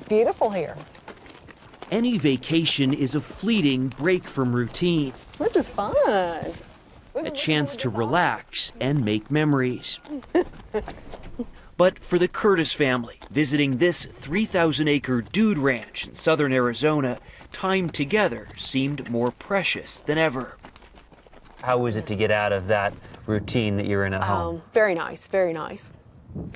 beautiful here. Any vacation is a fleeting break from routine. This is fun. A chance to relax and make memories. But for the Curtis family, visiting this 3,000-acre dude ranch in southern Arizona, time together seemed more precious than ever. How was it to get out of that routine that you're in at home? Very nice, very nice.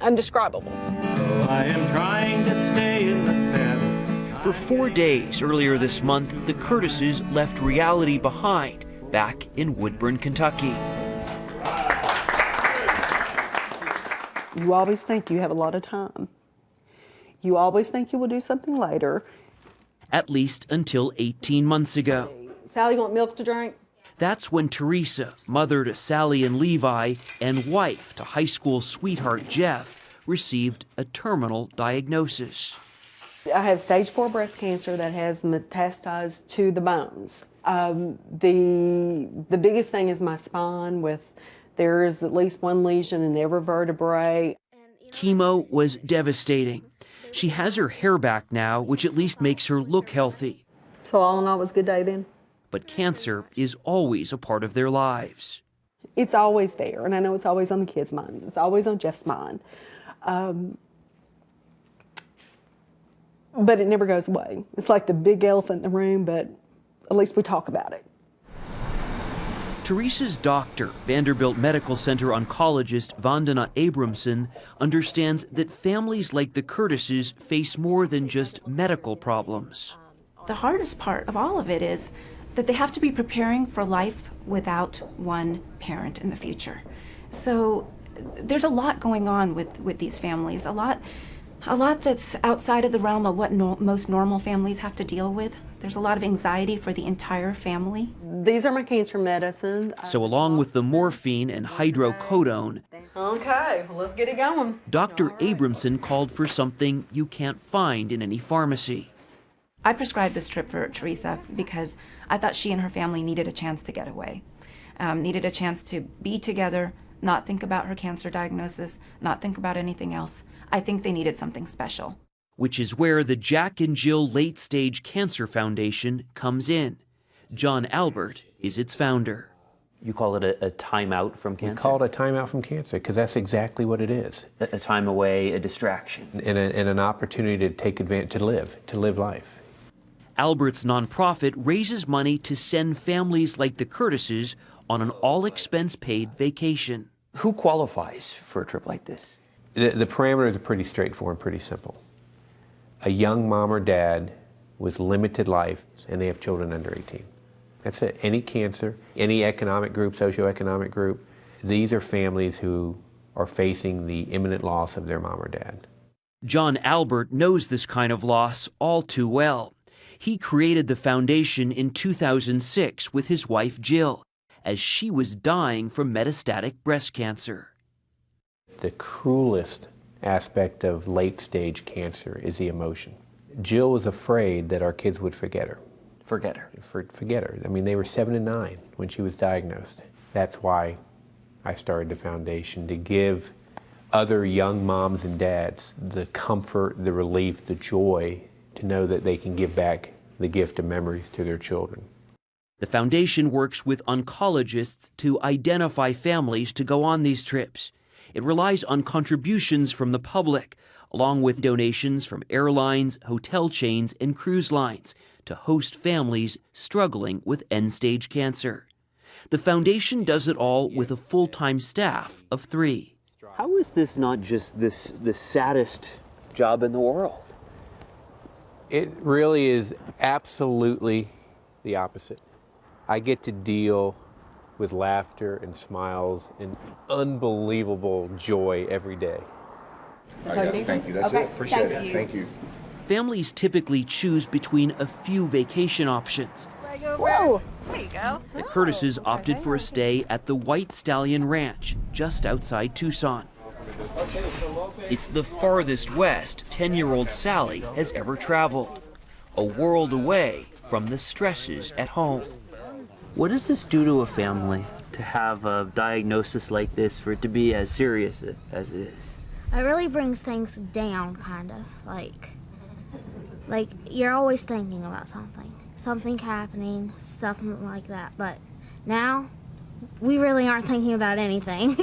Indescribable. Oh, I am trying to stay in the saddle. For 4 days earlier this month, the Curtises left reality behind back in Woodburn, Kentucky. You always think you have a lot of time. You always think you will do something later. At least until 18 months ago. Sally, you want milk to drink? That's when Teresa, mother to Sally and Levi, and wife to high school sweetheart Jeff, received a terminal diagnosis. I have stage 4 breast cancer that has metastasized to the bones. The biggest thing is my spine. There is at least one lesion in every vertebrae. Chemo was devastating. She has her hair back now, which at least makes her look healthy. So all in all, it was a good day then? But cancer is always a part of their lives. It's always there, and I know it's always on the kids' mind. It's always on Jeff's mind. But it never goes away. It's like the big elephant in the room, but at least we talk about it. Teresa's doctor, Vanderbilt Medical Center oncologist Vandana Abramson, understands that families like the Curtises face more than just medical problems. The hardest part of all of it is that they have to be preparing for life without one parent in the future. So there's a lot going on with these families, a lot that's outside of the realm of what most normal families have to deal with. There's a lot of anxiety for the entire family. These are my cancer medicines. So along with the morphine and hydrocodone, Okay, well, let's get it going. Dr. Abramson called for something you can't find in any pharmacy. I prescribed this trip for Teresa because I thought she and her family needed a chance to get away, needed a chance to be together, not think about her cancer diagnosis, not think about anything else. I think they needed something special. Which is where the Jack and Jill Late Stage Cancer Foundation comes in. John Albert is its founder. You call it a timeout from cancer? We call it a timeout from cancer because that's exactly what it is. A time away, a distraction. And an opportunity to take advantage, to live life. Albert's nonprofit raises money to send families like the Curtises on an all-expense-paid vacation. Who qualifies for a trip like this? The parameters are pretty straightforward, pretty simple. A young mom or dad with limited life, and they have children under 18. That's it. Any cancer, any economic group, socioeconomic group, these are families who are facing the imminent loss of their mom or dad. John Albert knows this kind of loss all too well. He created the foundation in 2006 with his wife Jill, as she was dying from metastatic breast cancer. The cruelest aspect of late-stage cancer is the emotion. Jill was afraid that our kids would forget her. Forget her? Forget her. I mean, they were 7 and 9 when she was diagnosed. That's why I started the foundation, to give other young moms and dads the comfort, the relief, the joy to know that they can give back the gift of memories to their children. The foundation works with oncologists to identify families to go on these trips. It relies on contributions from the public, along with donations from airlines, hotel chains, and cruise lines to host families struggling with end-stage cancer. The foundation does it all with a full-time staff of 3. How is this not just the saddest job in the world? It really is absolutely the opposite. I get to deal with laughter and smiles and unbelievable joy every day. All right, guys, thank you. That's it. Appreciate it. Thank you. Families typically choose between a few vacation options. Whoa! There you go. The Curtises opted for a stay at the White Stallion Ranch, just outside Tucson. It's the farthest west 10-year-old Sally has ever traveled, a world away from the stresses at home. What does this do to a family to have a diagnosis like this, for it to be as serious as it is? It really brings things down, kind of. Like, Like, you're always thinking about something happening, stuff like that. But now, we really aren't thinking about anything.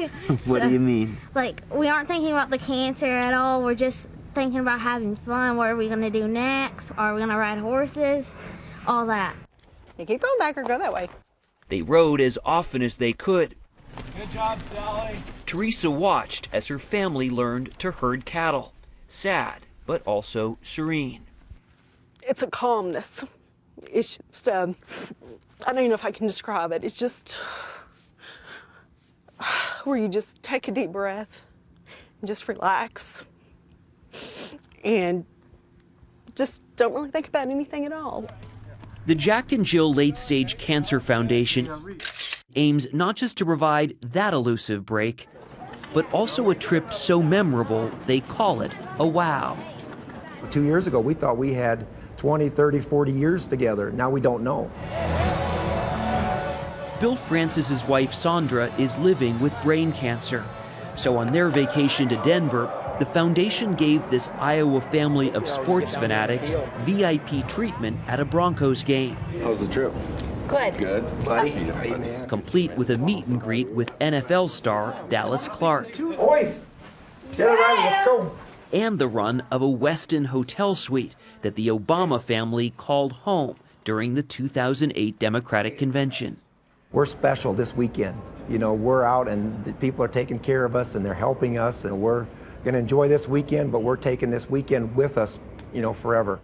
What do you mean? Like, we aren't thinking about the cancer at all. We're just thinking about having fun. What are we going to do next? Are we going to ride horses? All that. You keep going back or go that way. They rode as often as they could. Good job, Sally. Teresa watched as her family learned to herd cattle. Sad, but also serene. It's a calmness. It's just, I don't even know if I can describe it. It's just where you just take a deep breath and just relax and just don't really think about anything at all. The Jack and Jill Late Stage Cancer Foundation aims not just to provide that elusive break, but also a trip so memorable they call it a wow. 2 years ago, we thought we had 20, 30, 40 years together. Now we don't know. Bill Francis's wife Sandra is living with brain cancer. So on their vacation to Denver, the foundation gave this Iowa family of sports fanatics VIP treatment at a Broncos game. How's the trip? Good. Good. Buddy, hey, man. Complete with a meet and greet with NFL star Dallas Clark. Boys, get it right, let's go. And the run of a Westin hotel suite that the Obama family called home during the 2008 Democratic Convention. We're special this weekend. You know, we're out and the people are taking care of us and they're helping us, and we're going to enjoy this weekend, but we're taking this weekend with us, you know, forever.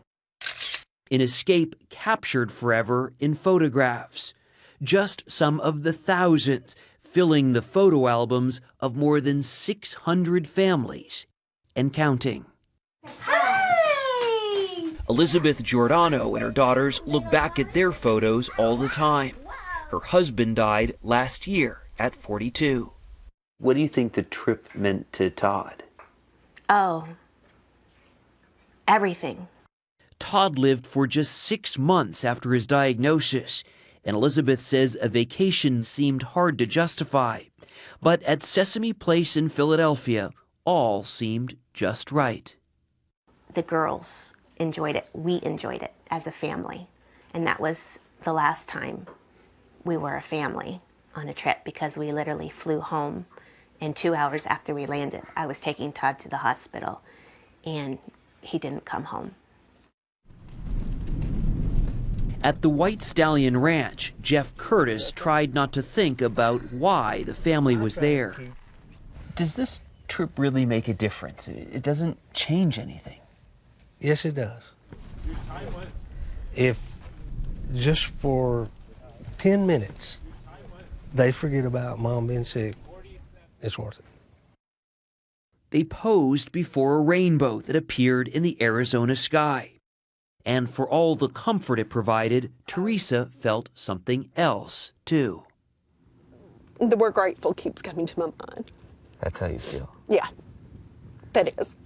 An escape captured forever in photographs. Just some of the thousands filling the photo albums of more than 600 families and counting. Hey! Elizabeth Giordano and her daughters look back at their photos all the time. Her husband died last year at 42. What do you think the trip meant to Todd? Oh, everything. Todd lived for just 6 months after his diagnosis, and Elizabeth says a vacation seemed hard to justify. But at Sesame Place in Philadelphia, all seemed just right. The girls enjoyed it. We enjoyed it as a family. And that was the last time we were a family on a trip, because we literally flew home, and 2 hours after we landed, I was taking Todd to the hospital, and he didn't come home. At the White Stallion Ranch, Jeff Curtis tried not to think about why the family was there. Does this trip really make a difference? It doesn't change anything. Yes, it does. If just for 10 minutes they forget about Mom being sick, it's worth it. They posed before a rainbow that appeared in the Arizona sky. And for all the comfort it provided, Teresa felt something else, too. The word grateful keeps coming to my mind. That's how you feel? Yeah, that is.